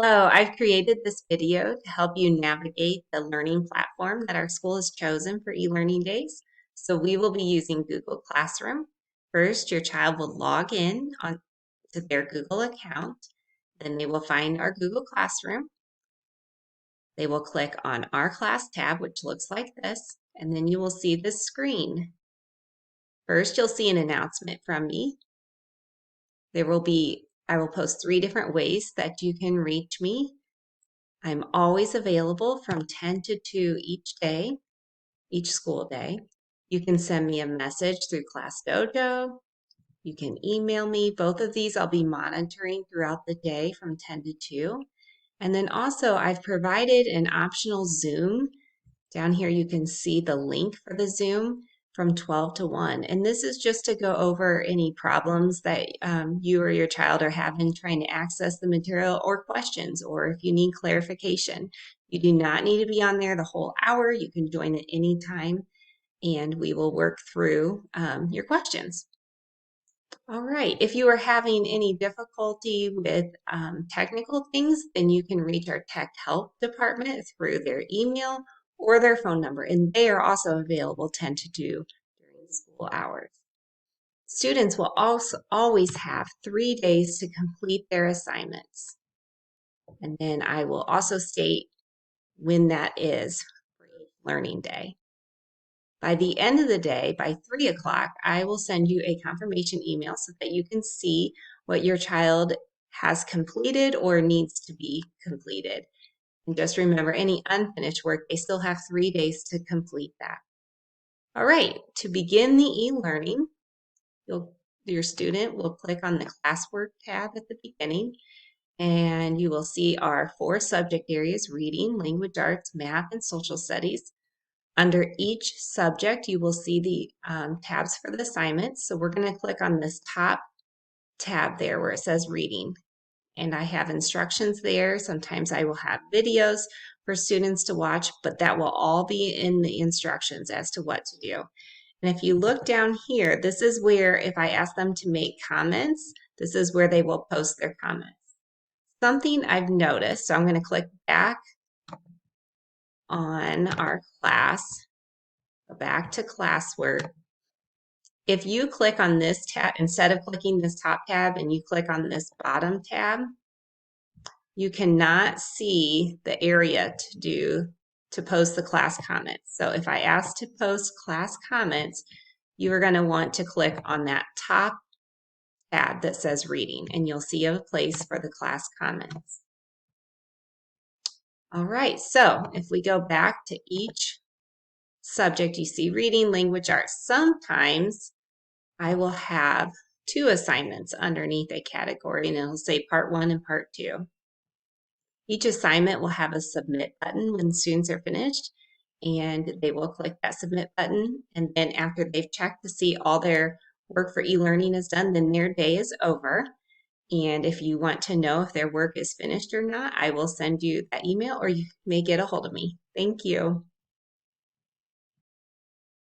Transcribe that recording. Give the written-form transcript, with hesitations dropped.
Hello, I've created this video to help you navigate the learning platform that our school has chosen for e-learning days. So we will be using Google Classroom. First, your child will log in to their Google account. Then they will find our Google Classroom. They will click on our class tab, which looks like this, and then you will see this screen. First, you'll see an announcement from me. I will post 3 different ways that you can reach me. I'm always available from 10 to 2 each day, each school day. You can send me a message through Class Dojo. You can email me. Both of these I'll be monitoring throughout the day from 10 to 2. And then also I've provided an optional Zoom. Down here you can see the link for the Zoom from 12 to 1. And this is just to go over any problems that you or your child are having trying to access the material, or questions, or if you need clarification. You do not need to be on there the whole hour. You can join at any time and we will work through your questions. All right, if you are having any difficulty with technical things, then you can reach our tech help department through their email or their phone number, and they are also available 10 to 2 during school hours. Students will also always have 3 days to complete their assignments. And then I will also state when that is for each learning day. By the end of the day, by 3 o'clock, I will send you a confirmation email so that you can see what your child has completed or needs to be completed. And just remember, any unfinished work, they still have 3 days to complete that. All right, to begin the e-learning, your student will click on the classwork tab at the beginning, and you will see our 4 subject areas: reading, language arts, math, and social studies. Under each subject, you will see the tabs for the assignments. So we're going to click on this top tab there where it says reading. And I have instructions there. Sometimes I will have videos for students to watch, but that will all be in the instructions as to what to do. And if you look down here, this is where, if I ask them to make comments, this is where they will post their comments. Something I've noticed, so I'm going to click back on our class, go back to classwork. If you click on this tab, instead of clicking this top tab and you click on this bottom tab, you cannot see the area to post the class comments. So if I ask to post class comments, you are going to want to click on that top tab that says reading, and you'll see a place for the class comments. All right, so if we go back to each subject, you see reading, language arts. Sometimes I will have 2 assignments underneath a category, and it'll say part 1 and part 2. Each assignment will have a submit button when students are finished, and they will click that submit button. And then after they've checked to see all their work for e-learning is done, then their day is over. And if you want to know if their work is finished or not, I will send you that email, or you may get a hold of me. Thank you.